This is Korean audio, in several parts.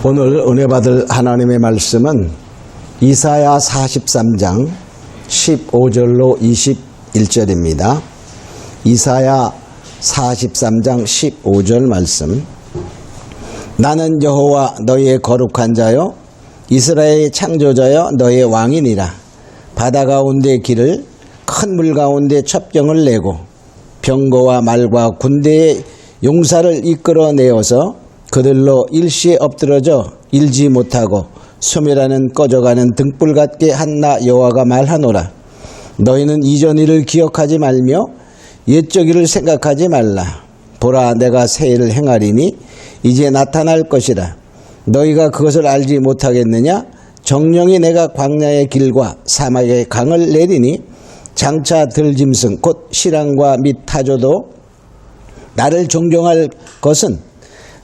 오늘 은혜 받을 하나님의 말씀은 이사야 43장 15절로 21절입니다. 이사야 43장 15절 말씀. 나는 여호와 너희의 거룩한 자요 이스라엘의 창조자여 너희의 왕이니라. 바다 가운데 길을 큰 물 가운데 첩경을 내고 병거와 말과 군대의 용사를 이끌어내어서 그들로 일시에 엎드러져 일지 못하고 소멸하는 꺼져가는 등불 같게 한 나 여호와가 말하노라. 너희는 이전 일을 기억하지 말며 옛적 일을 생각하지 말라. 보라, 내가 새 일을 행하리니 이제 나타날 것이라. 너희가 그것을 알지 못하겠느냐? 정령이 내가 광야의 길과 사막의 강을 내리니 장차 들짐승 곧 시랑과 및 타조도 나를 존경할 것은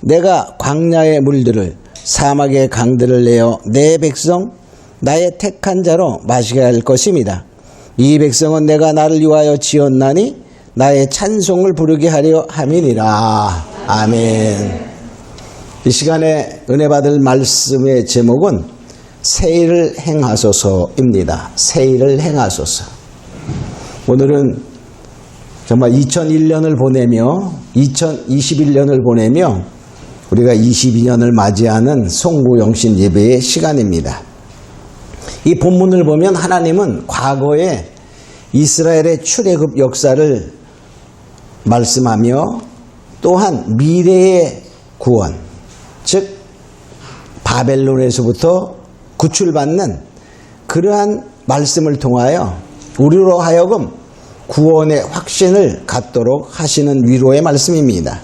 내가 광야의 물들을 사막의 강들을 내어 내 백성 나의 택한 자로 마시게 할 것입니다. 이 백성은 내가 나를 위하여 지었나니 나의 찬송을 부르게 하려 함이니라. 아멘. 이 시간에 은혜 받을 말씀의 제목은 새 일을 행하소서입니다. 새 일을 행하소서. 오늘은 정말 2001년을 보내며 2021년을 보내며 우리가 22년을 맞이하는 송구영신 예배의 시간입니다. 이 본문을 보면 하나님은 과거에 이스라엘의 출애굽 역사를 말씀하며 또한 미래의 구원, 즉 바벨론에서부터 구출받는 그러한 말씀을 통하여 우리로 하여금 구원의 확신을 갖도록 하시는 위로의 말씀입니다.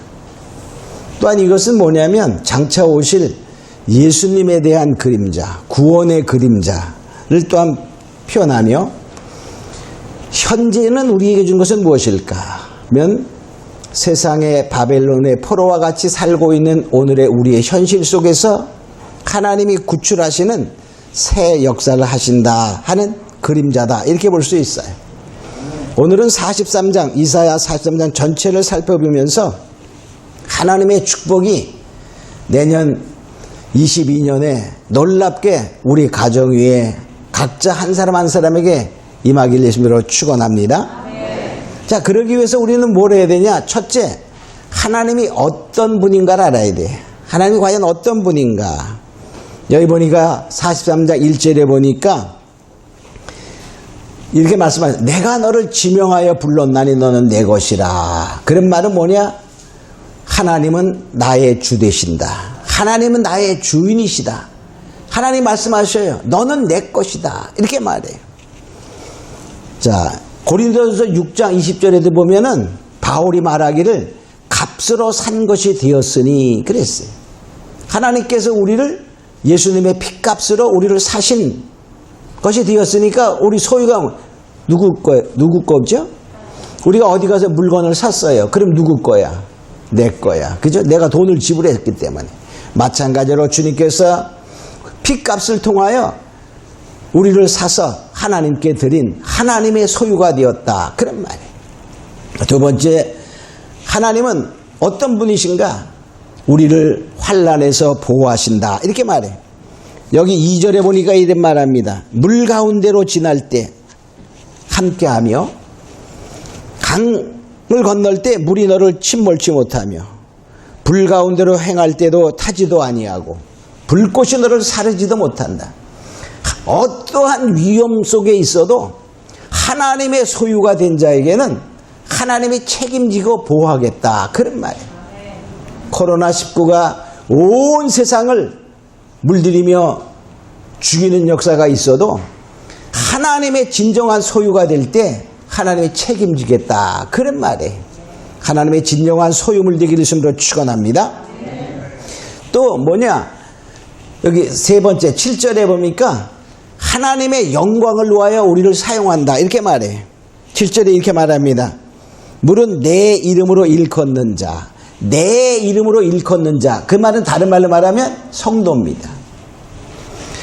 또한 이것은 뭐냐면 장차 오실 예수님에 대한 그림자, 구원의 그림자를 또한 표현하며 현재는 우리에게 준 것은 무엇일까 하면 세상의 바벨론의 포로와 같이 살고 있는 오늘의 우리의 현실 속에서 하나님이 구출하시는 새 역사를 하신다 하는 그림자다, 이렇게 볼 수 있어요. 오늘은 43장, 이사야 43장 전체를 살펴보면서 하나님의 축복이 내년 22년에 놀랍게 우리 가정 위에 각자 한 사람 한 사람에게 임하길 예수님으로 축원합니다. 자, 그러기 위해서 우리는 뭘 해야 되냐? 첫째, 하나님이 어떤 분인가를 알아야 돼. 하나님이 과연 어떤 분인가? 여기 보니까 43장 1절에 보니까 이렇게 말씀하세요. 내가 너를 지명하여 불렀나니 너는 내 것이라. 그런 말은 뭐냐? 하나님은 나의 주 되신다. 하나님은 나의 주인이시다. 하나님 말씀하셔요. 너는 내 것이다. 이렇게 말해요. 자, 고린도전서 6장 20절에도 보면은 바울이 말하기를 값으로 산 것이 되었으니 그랬어요. 하나님께서 우리를 예수님의 핏값으로 우리를 사신 것이 되었으니까 우리 소유가 누구 거죠? 우리가 어디 가서 물건을 샀어요. 그럼 누구 거야? 내 거야. 그죠? 내가 돈을 지불했기 때문에. 마찬가지로 주님께서 핏값을 통하여 우리를 사서 하나님께 드린 하나님의 소유가 되었다. 그런 말이에요. 두 번째, 하나님은 어떤 분이신가? 우리를 환난에서 보호하신다. 이렇게 말해요. 여기 2절에 보니까 이런 말합니다. 물 가운데로 지날 때 함께하며 강을 건널 때 물이 너를 침몰치 못하며 불 가운데로 행할 때도 타지도 아니하고 불꽃이 너를 사르지도 못한다. 어떠한 위험 속에 있어도 하나님의 소유가 된 자에게는 하나님이 책임지고 보호하겠다. 그런 말이에요. 코로나19가 온 세상을 물들이며 죽이는 역사가 있어도 하나님의 진정한 소유가 될 때 하나님이 책임지겠다. 그런 말이에요. 하나님의 진정한 소유물 되기를 주님으로 축원합니다. 또 뭐냐? 여기 세 번째 7절에 보니까 하나님의 영광을 위하여 우리를 사용한다. 이렇게 말해요. 7절에 이렇게 말합니다. 물은 내 이름으로 일컫는 자, 내 이름으로 일컫는 자. 그 말은 다른 말로 말하면 성도입니다.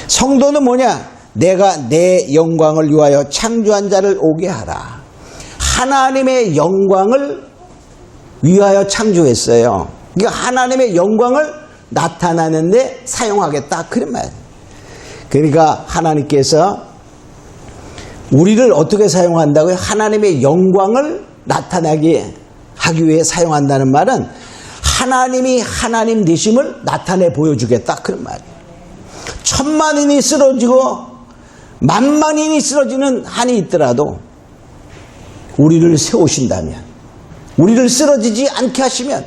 성도는 뭐냐? 내가 내 영광을 위하여 창조한 자를 오게 하라. 하나님의 영광을 위하여 창조했어요. 그러니까 하나님의 영광을 나타나는데 사용하겠다. 그런 말이에요. 그러니까 하나님께서 우리를 어떻게 사용한다고요? 하나님의 영광을 나타나게 하기 위해 사용한다는 말은 하나님이 하나님 되심을 나타내 보여주겠다. 그런 말이에요. 천만인이 쓰러지고 만만인이 쓰러지는 한이 있더라도 우리를 세우신다면, 우리를 쓰러지지 않게 하시면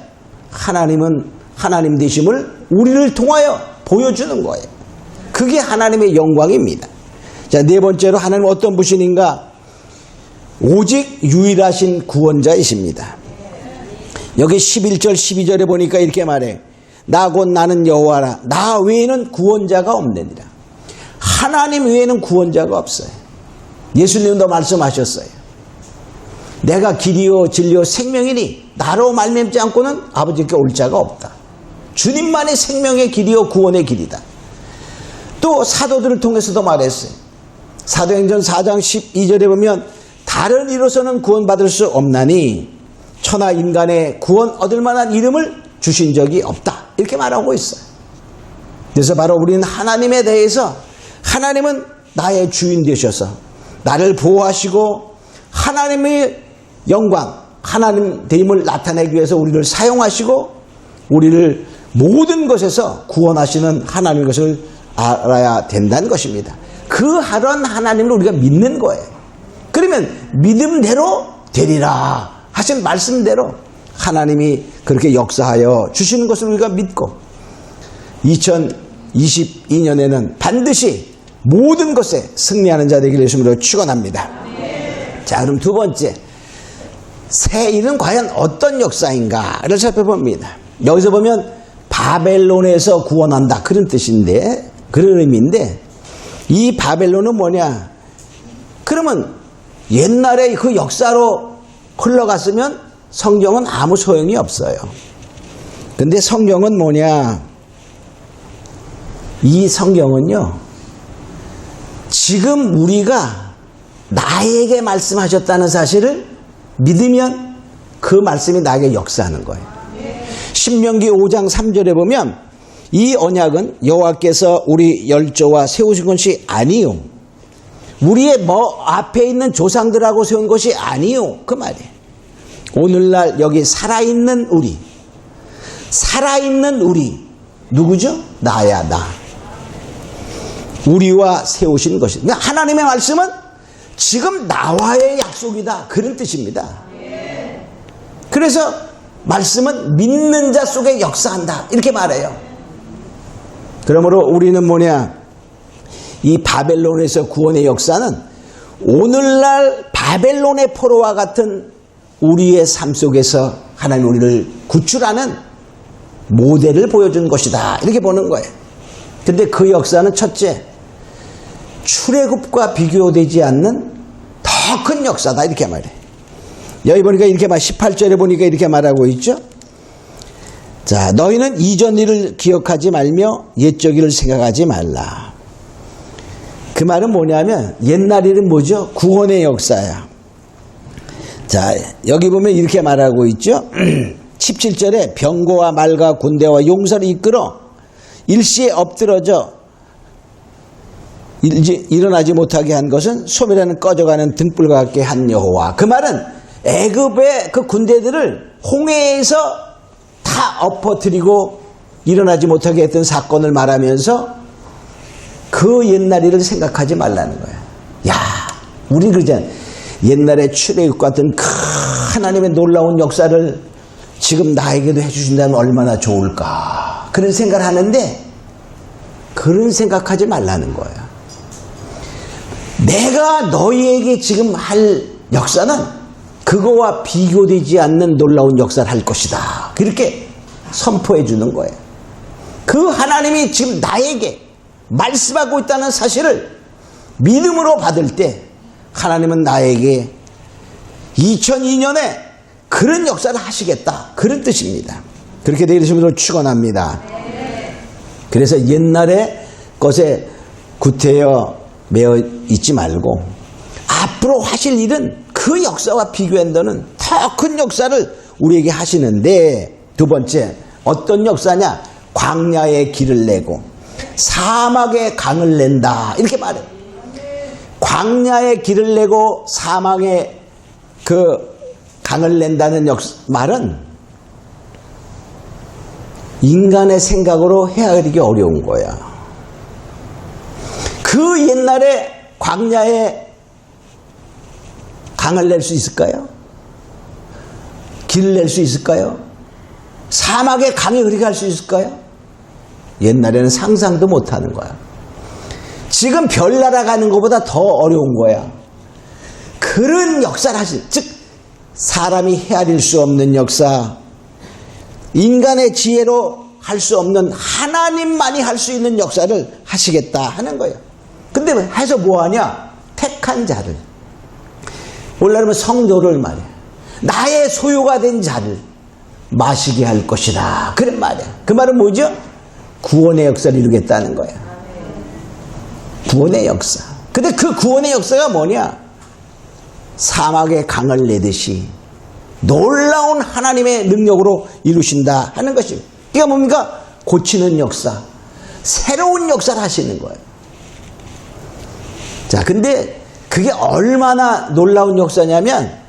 하나님은 하나님 되심을 우리를 통하여 보여주는 거예요. 그게 하나님의 영광입니다. 자, 네 번째로 하나님은 어떤 분이신가? 오직 유일하신 구원자이십니다. 여기 11절 12절에 보니까 이렇게 말해요. 나 곧 나는 여호와라. 나 외에는 구원자가 없느니라. 하나님 외에는 구원자가 없어요. 예수님도 말씀하셨어요. 내가 길이요 진리요 생명이니 나로 말미암지 않고는 아버지께 올 자가 없다. 주님만이 생명의 길이요 구원의 길이다. 또 사도들을 통해서도 말했어요. 사도행전 4장 12절에 보면 다른 이로서는 구원받을 수 없나니 천하 인간의 구원 얻을 만한 이름을 주신 적이 없다. 이렇게 말하고 있어요. 그래서 바로 우리는 하나님에 대해서 하나님은 나의 주인 되셔서 나를 보호하시고 하나님의 영광, 하나님 되임을 나타내기 위해서 우리를 사용하시고 우리를 모든 것에서 구원하시는 하나님의 것을 알아야 된다는 것입니다. 그 하나님 하나님을 우리가 믿는 거예요. 그러면 믿음대로 되리라 하신 말씀대로 하나님이 그렇게 역사하여 주시는 것을 우리가 믿고 2022년에는 반드시 모든 것에 승리하는 자 되기를 예수님으로 축원합니다. 자, 그럼 두 번째, 새 일은 과연 어떤 역사인가를 살펴봅니다. 여기서 보면 바벨론에서 구원한다 그런 뜻인데, 그런 의미인데, 이 바벨론은 뭐냐? 그러면 옛날에 그 역사로 흘러갔으면 성경은 아무 소용이 없어요. 근데 성경은 뭐냐? 이 성경은요, 지금 우리가 나에게 말씀하셨다는 사실을 믿으면 그 말씀이 나에게 역사하는 거예요. 신명기 5장 3절에 보면 이 언약은 여호와께서 우리 열조와 세우신 것이 아니요, 우리의 앞에 있는 조상들하고 세운 것이 아니요, 그 말이에요. 오늘날 여기 살아있는 우리, 살아있는 우리 누구죠? 나야, 나. 우리와 세우신 것이다. 그러니까 하나님의 말씀은 지금 나와의 약속이다 그런 뜻입니다. 그래서 말씀은 믿는 자 속에 역사한다 이렇게 말해요. 그러므로 우리는 뭐냐, 이 바벨론에서 구원의 역사는 오늘날 바벨론의 포로와 같은 우리의 삶 속에서 하나님 우리를 구출하는 모델을 보여준 것이다 이렇게 보는 거예요. 근데 그 역사는 첫째, 출애굽과 비교되지 않는 더 큰 역사다 이렇게 말해요. 여기 보니까 이렇게 18절에 보니까 이렇게 말하고 있죠. 자, 너희는 이전 일을 기억하지 말며 옛적 일을 생각하지 말라. 그 말은 뭐냐면 옛날 일은 뭐죠? 구원의 역사야. 자, 여기 보면 이렇게 말하고 있죠. 17절에 병거와 말과 군대와 용사를 이끌어 일시에 엎드러져 일어나지 못하게 한 것은 소멸하는 꺼져가는 등불과 같게 한 여호와. 그 말은 애굽의 그 군대들을 홍해에서 다 엎어뜨리고 일어나지 못하게 했던 사건을 말하면서 그 옛날 일을 생각하지 말라는 거야. 야, 우리 그러잖아. 옛날에 출애굽 같은 큰 하나님의 놀라운 역사를 지금 나에게도 해주신다면 얼마나 좋을까. 그런 생각을 하는데 그런 생각하지 말라는 거야. 내가 너희에게 지금 할 역사는 그거와 비교되지 않는 놀라운 역사를 할 것이다. 그렇게 선포해 주는 거예요. 그 하나님이 지금 나에게 말씀하고 있다는 사실을 믿음으로 받을 때 하나님은 나에게 2002년에 그런 역사를 하시겠다 그런 뜻입니다. 그렇게 되리심으로 축원합니다. 그래서 옛날의 것에 구태여 매어 있지 말고 앞으로 하실 일은 그 역사와 비교한다는 더 큰 역사를 우리에게 하시는데, 두 번째 어떤 역사냐? 광야에 길을 내고 사막에 강을 낸다. 이렇게 말해요. 광야에 길을 내고 사막에 그 강을 낸다는 말은 인간의 생각으로 헤아리기 어려운 거야. 그 옛날에 광야에 강을 낼 수 있을까요? 길을 낼 수 있을까요? 사막에 강이 그렇게 갈 수 있을까요? 옛날에는 상상도 못하는 거야. 지금 별 날아가는 것보다 더 어려운 거야. 그런 역사를 하신, 즉 사람이 헤아릴 수 없는 역사, 인간의 지혜로 할 수 없는 하나님만이 할 수 있는 역사를 하시겠다 하는 거예요. 근데 해서 뭐하냐? 택한 자를, 오늘날은 성도를 말이야, 나의 소유가 된 자를 마시게 할 것이다, 그런 말이야. 그 말은 뭐죠? 구원의 역사를 이루겠다는 거야. 구원의 역사. 근데 그 구원의 역사가 뭐냐? 사막에 강을 내듯이 놀라운 하나님의 능력으로 이루신다 하는 것입니다. 이게 뭡니까? 고치는 역사, 새로운 역사를 하시는 거예요. 자, 근데 그게 얼마나 놀라운 역사냐면,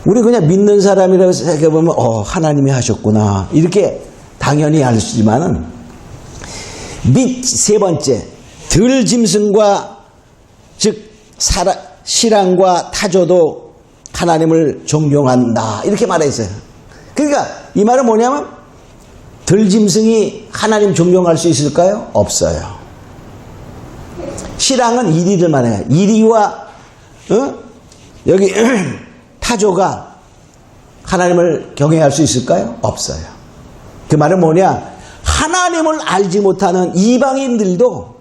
우리 그냥 믿는 사람이라고 생각해보면 하나님이 하셨구나 이렇게 당연히 알지만은, 세 번째, 들짐승과 즉 실랑과 타조도 하나님을 존경한다 이렇게 말했어요. 그러니까 이 말은 뭐냐면, 들짐승이 하나님 존경할 수 있을까요? 없어요. 실랑은 이리를 말해요. 이리와 여기 타조가 하나님을 경외할 수 있을까요? 없어요. 그 말은 뭐냐? 하나님을 알지 못하는 이방인들도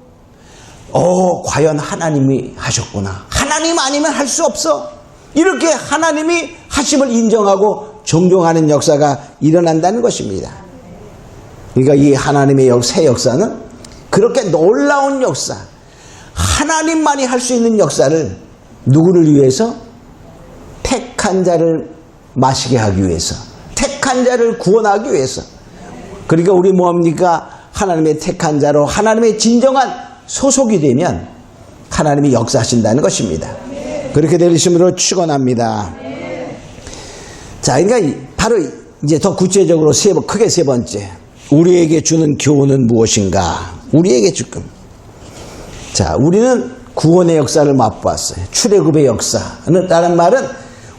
과연 하나님이 하셨구나, 하나님 아니면 할 수 없어, 이렇게 하나님이 하심을 인정하고 존경하는 역사가 일어난다는 것입니다. 그러니까 이 하나님의 새 역사는 그렇게 놀라운 역사, 하나님만이 할 수 있는 역사를 누구를 위해서? 택한 자를 마시게 하기 위해서, 택한 자를 구원하기 위해서. 그러니까 우리 뭐합니까? 하나님의 택한 자로 하나님의 진정한 소속이 되면 하나님이 역사하신다는 것입니다. 그렇게 되심으로 축원합니다. 자, 그러니까 바로 이제 더 구체적으로 크게 세 번째, 우리에게 주는 교훈은 무엇인가? 우리에게 지금, 자, 우리는 구원의 역사를 맛보았어요. 출애굽의 역사는 다른 말은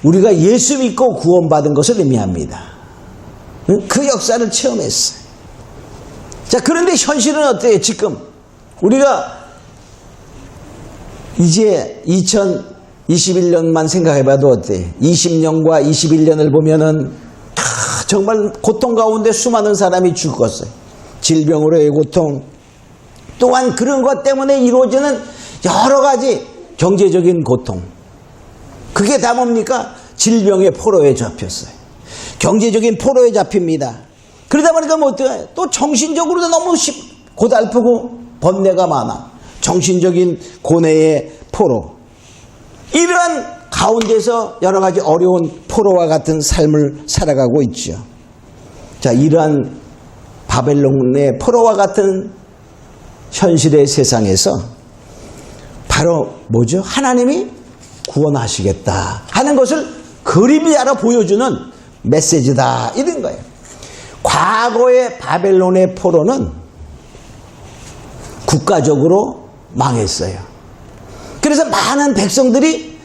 우리가 예수 믿고 구원받은 것을 의미합니다. 그 역사를 체험했어요. 자, 그런데 현실은 어때요? 지금 우리가 이제 2021년만 생각해봐도 어때요? 20년과 21년을 보면은 정말 고통 가운데 수많은 사람이 죽었어요. 질병으로의 고통, 또한 그런 것 때문에 이루어지는 여러 가지 경제적인 고통, 그게 다 뭡니까? 질병의 포로에 잡혔어요. 경제적인 포로에 잡힙니다. 그러다 보니까 뭐 어때요? 또 정신적으로도 너무 고달프고 번뇌가 많아. 정신적인 고뇌의 포로. 이러한 가운데서 여러 가지 어려운 포로와 같은 삶을 살아가고 있죠. 자, 이러한 바벨론의 포로와 같은 현실의 세상에서 바로 뭐죠? 하나님이 구원하시겠다 하는 것을 그림자로 보여주는 메시지다, 이런 거예요. 과거의 바벨론의 포로는 국가적으로 망했어요. 그래서 많은 백성들이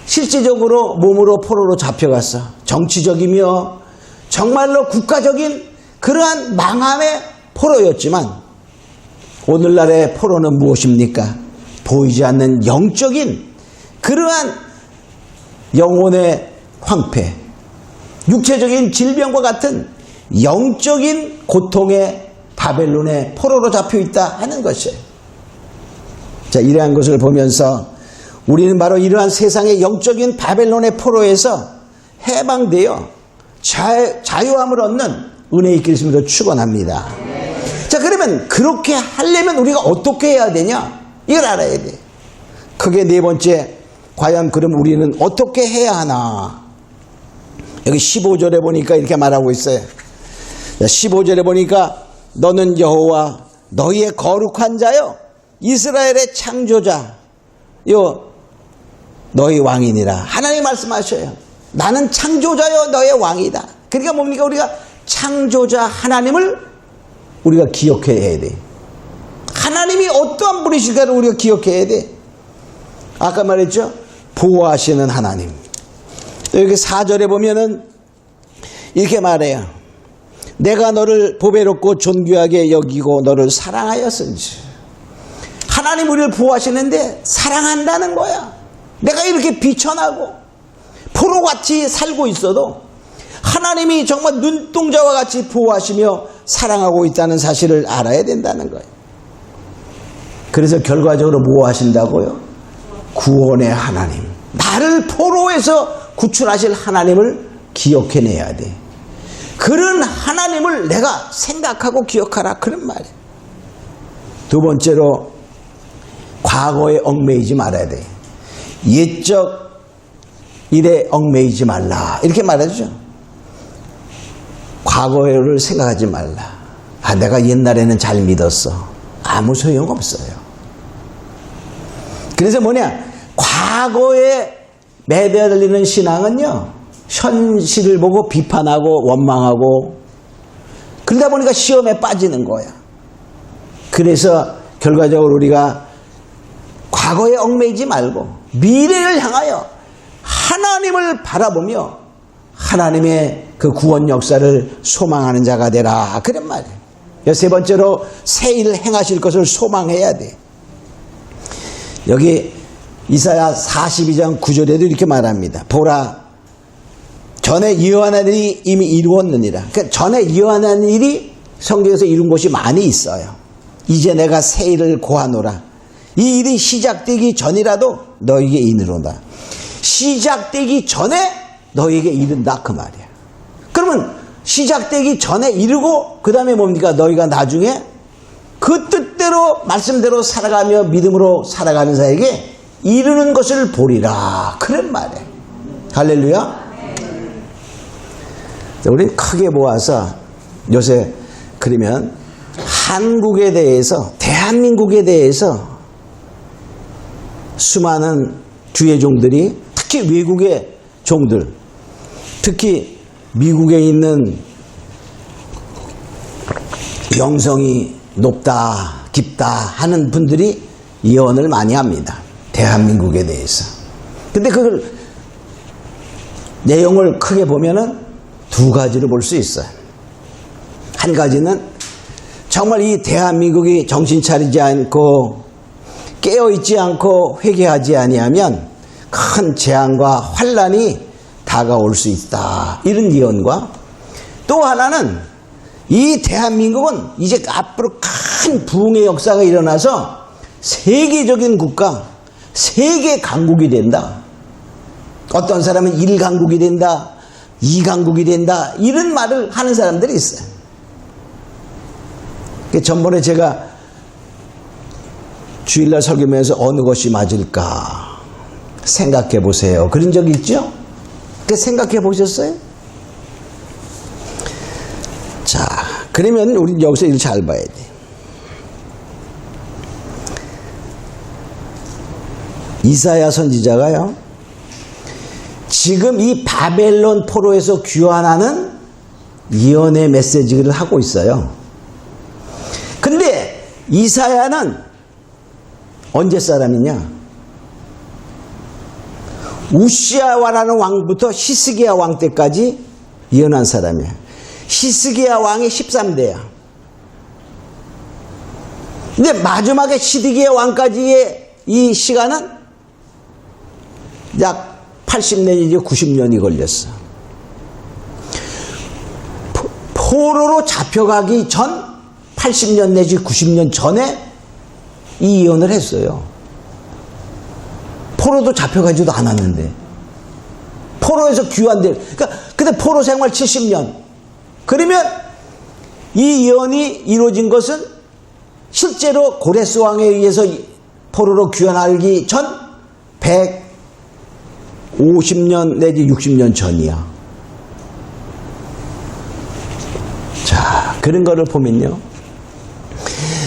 실질적으로 몸으로 포로로 잡혀갔어. 정치적이며 정말로 국가적인 그러한 망함의 포로였지만, 오늘날의 포로는 무엇입니까? 보이지 않는 영적인 그러한 영혼의 황폐, 육체적인 질병과 같은 영적인 고통의 바벨론의 포로로 잡혀있다 하는 것이에요. 자, 이러한 것을 보면서 우리는 바로 이러한 세상의 영적인 바벨론의 포로에서 해방되어 자유함을 얻는 은혜의 길을 축원합니다. 자, 그러면 그렇게 하려면 우리가 어떻게 해야 되냐? 이걸 알아야 돼. 크게 네 번째, 과연 그럼 우리는 어떻게 해야 하나? 여기 15절에 보니까 이렇게 말하고 있어요. 15절에 보니까 너는 여호와 너희의 거룩한 자여 이스라엘의 창조자 너희 왕이니라. 하나님 말씀하셔요. 나는 창조자여 너의 왕이다. 그러니까 뭡니까? 우리가 창조자 하나님을 우리가 기억해야 돼. 하나님이 어떠한 분이실까를 우리가 기억해야 돼. 아까 말했죠? 보호하시는 하나님. 또 여기 4절에 보면은 이렇게 말해요. 내가 너를 보배롭고 존귀하게 여기고 너를 사랑하였은지. 하나님 우리를 보호하시는데 사랑한다는 거야. 내가 이렇게 비천하고 포로같이 살고 있어도 하나님이 정말 눈동자와 같이 보호하시며 사랑하고 있다는 사실을 알아야 된다는 거예요. 그래서 결과적으로 뭐 하신다고요? 구원의 하나님. 나를 포로에서 구출하실 하나님을 기억해내야 돼. 그런 하나님을 내가 생각하고 기억하라. 그런 말이에요. 두 번째로 과거에 얽매이지 말아야 돼. 옛적 일에 얽매이지 말라. 이렇게 말하죠. 과거를 생각하지 말라. 내가 옛날에는 잘 믿었어. 아무 소용없어요. 그래서 과거에 매달리는 신앙은요, 현실을 보고 비판하고 원망하고 그러다 보니까 시험에 빠지는 거야. 그래서 결과적으로 우리가 과거에 얽매이지 말고 미래를 향하여 하나님을 바라보며 하나님의 그 구원 역사를 소망하는 자가 되라. 그런 말이에요. 세 번째로 새 일을 행하실 것을 소망해야 돼. 여기 이사야 42장 9절에도 이렇게 말합니다. 보라, 전에 예언한 일이 이미 이루었느니라. 그러니까 전에 예언한 일이 성경에서 이룬 곳이 많이 있어요. 이제 내가 새 일을 고하노라. 이 일이 시작되기 전이라도 너에게 이르노라. 시작되기 전에 너에게 이른다 그 말이야. 그러면 시작되기 전에 이르고 그 다음에 뭡니까? 너희가 나중에 그 뜻대로 말씀대로 살아가며 믿음으로 살아가는 자에게 이르는 것을 보리라. 그런 말이에요. 할렐루야. 우리 크게 모아서 요새 그러면 한국에 대해서, 대한민국에 대해서 수많은 주의 종들이, 특히 외국의 종들, 특히 미국에 있는 영성이 높다 깊다 하는 분들이 예언을 많이 합니다. 대한민국에 대해서. 근데 그걸 내용을 크게 보면은 두 가지로 볼 수 있어요. 한 가지는 정말 이 대한민국이 정신 차리지 않고 깨어있지 않고 회개하지 아니하면 큰 재앙과 환란이 다가올 수 있다. 이런 예언과 또 하나는 이 대한민국은 이제 앞으로 큰 부흥의 역사가 일어나서 세계적인 국가, 세계 강국이 된다. 어떤 사람은 1강국이 된다, 2강국이 된다, 이런 말을 하는 사람들이 있어요. 전번에 제가 주일날 설교하면서 어느 것이 맞을까 생각해 보세요. 그런 적 있죠? 생각해 보셨어요? 자, 그러면 우리 여기서 일 잘 봐야 돼. 이사야 선지자가요, 지금 이 바벨론 포로에서 귀환하는 예언의 메시지를 하고 있어요. 근데 이사야는 언제 사람이냐? 우시아와라는 왕부터 히스기야 왕 때까지 예언한 사람이야. 히스기야 왕이 13대야. 근데 마지막에 시드기야 왕까지의 이 시간은 약 80 내지 90년이 걸렸어. 포로로 잡혀가기 전 80년 내지 90년 전에 이 예언을 했어요. 포로도 잡혀가지도 않았는데, 포로에서 귀환될, 그러니까 근데 포로 생활 70년. 그러면 이 예언이 이루어진 것은 실제로 고레스 왕에 의해서 포로로 귀환하기 전 150년 내지 60년 전이야. 자, 그런 거를 보면요.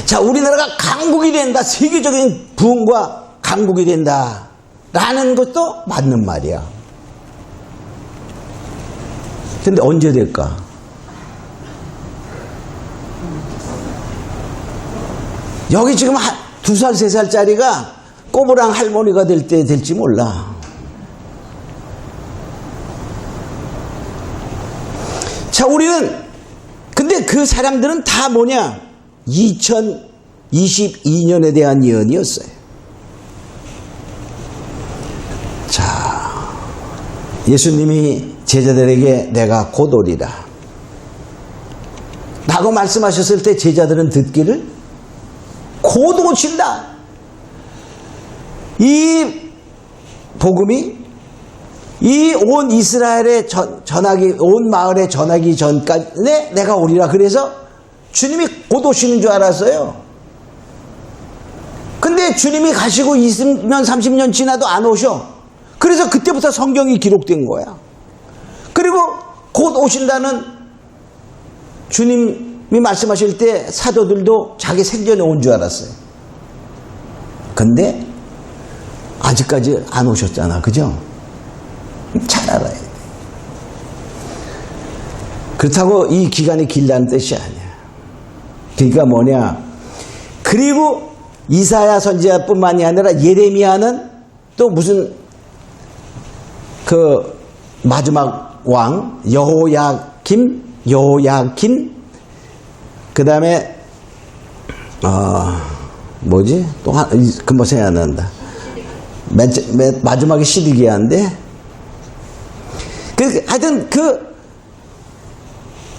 자, 우리나라가 강국이 된다. 세계적인 부흥과 강국이 된다. 라는 것도 맞는 말이야. 근데 언제 될까? 여기 지금 2살, 3살짜리가 꼬부랑 할머니가 될 때 될지 몰라. 자, 우리는, 근데 그 사람들은 다 뭐냐? 2022년에 대한 예언이었어요. 자, 예수님이 제자들에게 내가 곧 오리라 라고 말씀하셨을 때 제자들은 듣기를 곧 오신다. 이 복음이 이 온 이스라엘에 전하기, 온 마을에 전하기 전까지 내가 오리라. 그래서 주님이 곧 오시는 줄 알았어요. 근데 주님이 가시고 20년, 30년 지나도 안 오셔. 그래서 그때부터 성경이 기록된 거야. 그리고 곧 오신다는 주님이 말씀하실 때 사도들도 자기 생전에 온 줄 알았어요. 근데 아직까지 안 오셨잖아. 그죠? 잘 알아야 돼. 그렇다고 이 기간이 길다는 뜻이 아니야. 그러니까 뭐냐. 그리고 이사야 선지자뿐만이 아니라 예레미야는 또 무슨 그 마지막 왕 여호야김 그 다음에 뭐지? 또 금방 생각 안 난다. 맨 마지막에 시드기야인데 하여튼 그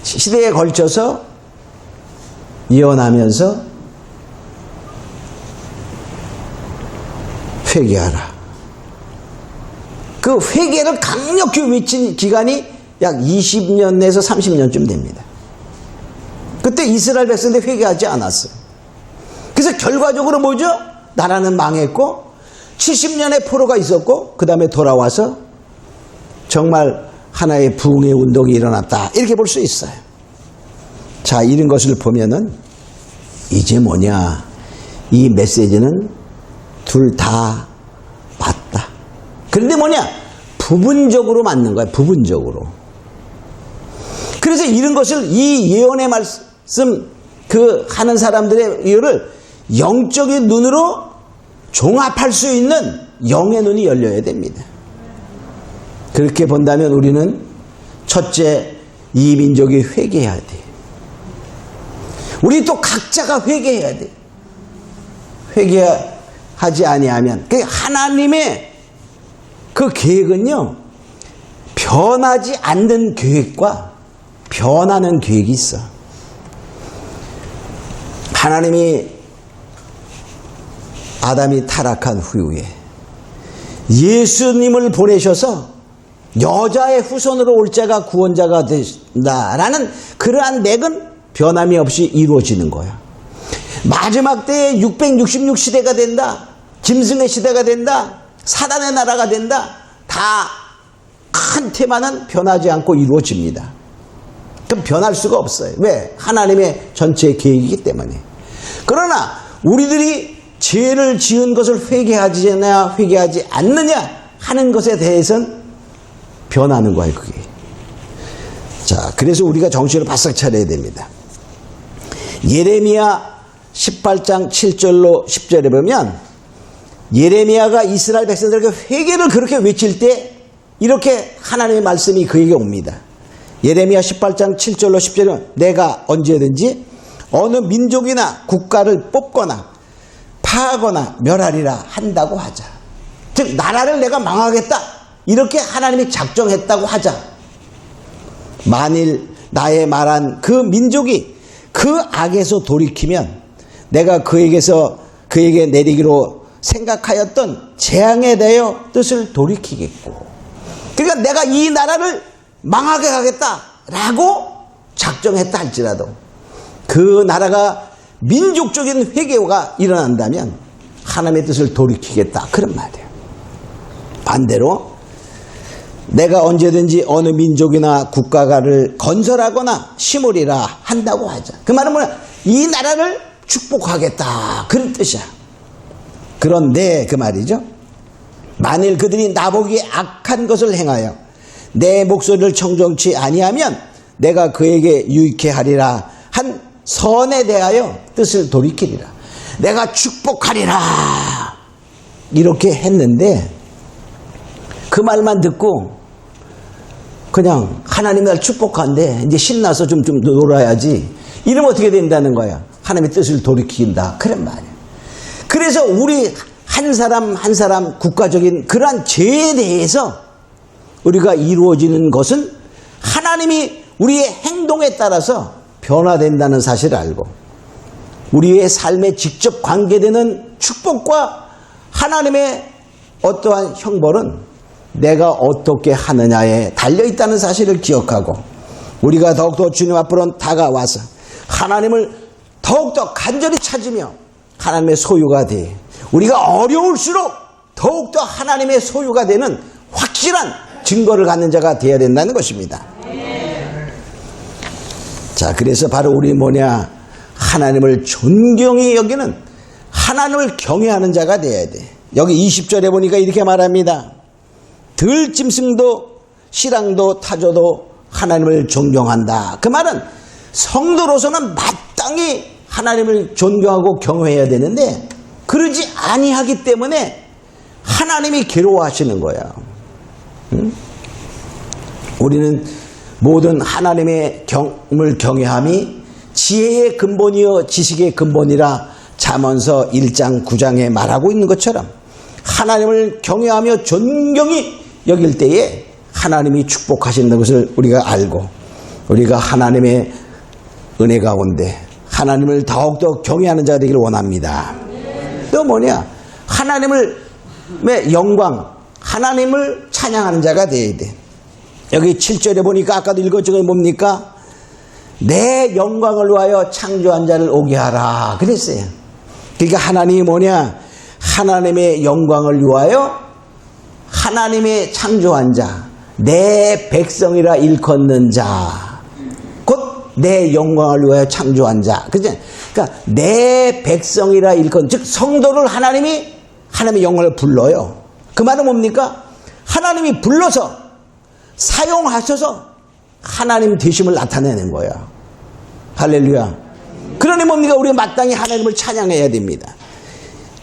시대에 걸쳐서 예언하면서 회개하라. 그 회개를 강력히 외친 기간이 약 20년 내에서 30년쯤 됩니다. 그때 이스라엘 백성들이 회개하지 않았어요. 그래서 결과적으로 뭐죠? 나라는 망했고 70년의 포로가 있었고 그 다음에 돌아와서 정말 하나의 부흥의 운동이 일어났다. 이렇게 볼 수 있어요. 자, 이런 것을 보면은 이제 뭐냐. 이 메시지는 둘 다 맞다. 그런데 뭐냐? 부분적으로 맞는 거야. 부분적으로. 그래서 이런 것을 이 예언의 말씀 그 하는 사람들의 이유를 영적인 눈으로 종합할 수 있는 영의 눈이 열려야 됩니다. 그렇게 본다면 우리는 첫째, 이 민족이 회개해야 돼. 우리 또 각자가 회개해야 돼. 회개하지 아니하면 하나님의 그 계획은요, 변하지 않는 계획과 변하는 계획이 있어. 하나님이 아담이 타락한 후에 예수님을 보내셔서 여자의 후손으로 올 자가 구원자가 된다라는 그러한 맥은 변함이 없이 이루어지는 거야. 마지막 때에 666시대가 된다. 짐승의 시대가 된다. 사단의 나라가 된다. 다 큰 테마는 변하지 않고 이루어집니다. 그럼 변할 수가 없어요. 왜? 하나님의 전체 계획이기 때문에. 그러나 우리들이 죄를 지은 것을 회개하지냐 회개하지 않느냐 하는 것에 대해서는 변하는 거예요. 그게. 자, 그래서 우리가 정신을 바싹 차려야 됩니다. 예레미야 18장 7절로 10절에 보면 예레미야가 이스라엘 백성들에게 회개를 그렇게 외칠 때 이렇게 하나님의 말씀이 그에게 옵니다. 예레미야 18장 7절로 10절은 내가 언제든지 어느 민족이나 국가를 뽑거나 파하거나 멸하리라 한다고 하자. 즉 나라를 내가 망하겠다 이렇게 하나님이 작정했다고 하자. 만일 나의 말한 그 민족이 그 악에서 돌이키면 내가 그에게 내리기로 생각하였던 재앙에 대하여 뜻을 돌이키겠고, 그러니까 내가 이 나라를 망하게 하겠다라고 작정했다 할지라도 그 나라가 민족적인 회개가 일어난다면 하나님의 뜻을 돌이키겠다 그런 말이에요. 반대로 내가 언제든지 어느 민족이나 국가를 건설하거나 심으리라 한다고 하자. 그 말은 뭐야? 이 나라를 축복하겠다, 그런 뜻이야. 그런데 그 말이죠, 만일 그들이 나보기에 악한 것을 행하여 내 목소리를 청정치 아니하면 내가 그에게 유익해 하리라 한 선에 대하여 뜻을 돌이키리라. 내가 축복하리라 이렇게 했는데 그 말만 듣고 그냥 하나님 날 축복한데 이제 신나서 좀 놀아야지, 이러면 어떻게 된다는 거야? 하나님의 뜻을 돌이킨다, 그런 말이야. 그래서 우리 한 사람 한 사람 국가적인 그러한 죄에 대해서 우리가 이루어지는 것은 하나님이 우리의 행동에 따라서 변화된다는 사실을 알고, 우리의 삶에 직접 관계되는 축복과 하나님의 어떠한 형벌은 내가 어떻게 하느냐에 달려있다는 사실을 기억하고, 우리가 더욱더 주님 앞으로 다가와서 하나님을 더욱더 간절히 찾으며 하나님의 소유가 돼, 우리가 어려울수록 더욱더 하나님의 소유가 되는 확실한 증거를 갖는 자가 되어야 된다는 것입니다. 자, 그래서 바로 우리 뭐냐? 하나님을 존경히 여기는, 하나님을 경외하는 자가 되어야 돼. 여기 20절에 보니까 이렇게 말합니다. 들짐승도 실랑도 타조도 하나님을 존경한다. 그 말은 성도로서는 마땅히 하나님을 존경하고 경외해야 되는데 그러지 아니하기 때문에 하나님이 괴로워하시는 거야. 응? 우리는 모든 하나님의 경을 경외함이 지혜의 근본이요 지식의 근본이라 잠언서 1장 9장에 말하고 있는 것처럼, 하나님을 경외하며 존경히 여길 때에 하나님이 축복하시는 것을 우리가 알고, 우리가 하나님의 은혜 가운데 하나님을 더욱더 경외하는 자가 되기를 원합니다. 또 뭐냐? 하나님의 영광, 하나님을 찬양하는 자가 되어야 돼. 여기 7절에 보니까 아까도 읽었죠. 뭡니까? 내 영광을 위하여 창조한 자를 오게 하라 그랬어요. 그러니까 하나님이 뭐냐? 하나님의 영광을 위하여 하나님의 창조한 자, 내 백성이라 일컫는 자, 곧 내 영광을 위하여 창조한 자. 그러니까 내 백성이라 일컫는, 즉 성도를 하나님이 하나님의 영광을 불러요. 그 말은 뭡니까? 하나님이 불러서 사용하셔서 하나님 되심을 나타내는 거야. 할렐루야. 그러니 뭡니까? 우리가 마땅히 하나님을 찬양해야 됩니다.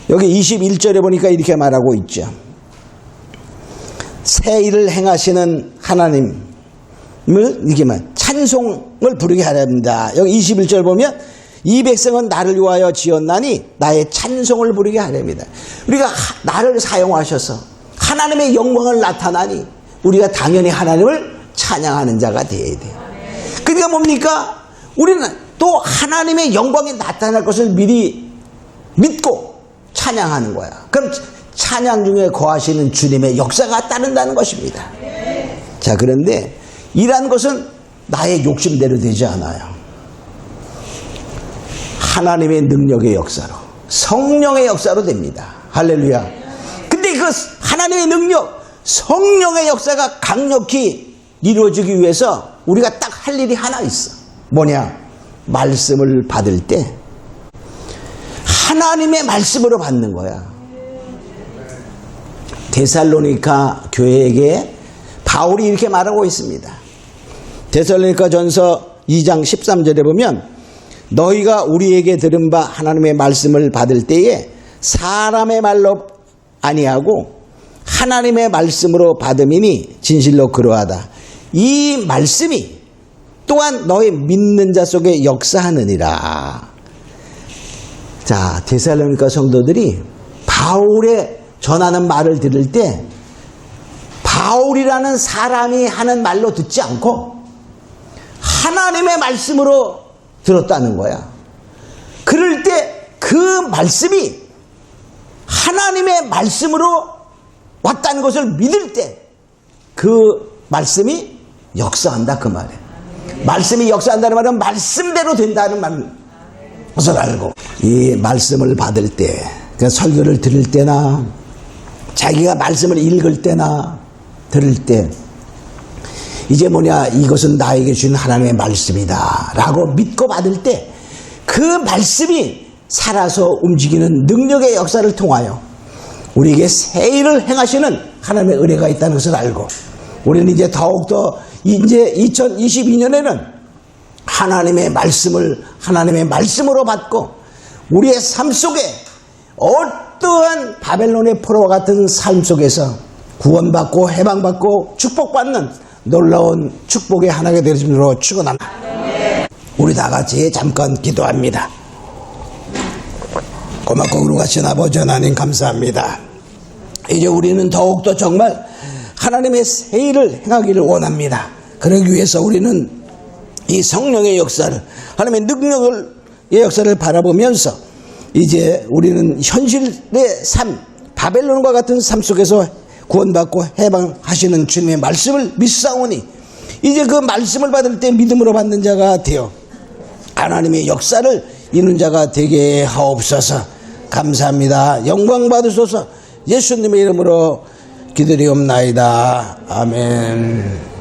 여기 21절에 보니까 이렇게 말하고 있죠. 새 일을 행하시는 하나님을 이렇게 찬송을 부르게 하려 합니다. 여기 21절 보면 이 백성은 나를 위하여 지었나니 나의 찬송을 부르게 하려 합니다. 우리가 나를 사용하셔서 하나님의 영광을 나타나니 우리가 당연히 하나님을 찬양하는 자가 되어야 돼요. 그러니까 뭡니까? 우리는 또 하나님의 영광이 나타날 것을 미리 믿고 찬양하는 거야. 그럼 찬양 중에 거하시는 주님의 역사가 따른다는 것입니다. 자, 그런데 이러한 것은 나의 욕심대로 되지 않아요. 하나님의 능력의 역사로, 성령의 역사로 됩니다. 할렐루야. 근데 그 하나님의 능력, 성령의 역사가 강력히 이루어지기 위해서 우리가 딱 할 일이 하나 있어. 뭐냐? 말씀을 받을 때 하나님의 말씀으로 받는 거야. 데살로니가 교회에게 바울이 이렇게 말하고 있습니다. 데살로니가 전서 2장 13절에 보면 너희가 우리에게 들은 바 하나님의 말씀을 받을 때에 사람의 말로 아니하고 하나님의 말씀으로 받음이니 진실로 그러하다. 이 말씀이 또한 너희 믿는 자 속에 역사하느니라. 자, 데살로니가 성도들이 바울의 전하는 말을 들을 때 바울이라는 사람이 하는 말로 듣지 않고 하나님의 말씀으로 들었다는 거야. 그럴 때 그 말씀이 하나님의 말씀으로 왔다는 것을 믿을 때 그 말씀이 역사한다, 그 말이에요. 말씀이 역사한다는 말은 말씀대로 된다는 것을 알고, 이 말씀을 받을 때, 그러니까 설교를 들을 때나 자기가 말씀을 읽을 때나 들을 때 이제 뭐냐, 이것은 나에게 주신 하나님의 말씀이다 라고 믿고 받을 때 그 말씀이 살아서 움직이는 능력의 역사를 통하여 우리에게 새 일을 행하시는 하나님의 은혜가 있다는 것을 알고, 우리는 이제 더욱더 이제 2022년에는 하나님의 말씀을 하나님의 말씀으로 받고 우리의 삶 속에 어떠한 바벨론의 포로와 같은 삶 속에서 구원받고 해방받고 축복받는 놀라운 축복의 하나가 되심으로 축원합니다. 우리 다 같이 잠깐 기도합니다. 고맙고 거룩하신 아버지 하나님 감사합니다. 이제 우리는 더욱더 정말 하나님의 새 일을 행하기를 원합니다. 그러기 위해서 우리는 이 성령의 역사를, 하나님의 능력의 역사를 바라보면서 이제 우리는 현실의 삶, 바벨론과 같은 삶 속에서 구원받고 해방하시는 주님의 말씀을 믿사오니 이제 그 말씀을 받을 때 믿음으로 받는 자가 되어 하나님의 역사를 이루는 자가 되게 하옵소서. 감사합니다. 영광 받으소서. 예수님의 이름으로 기도리옵나이다. 아멘.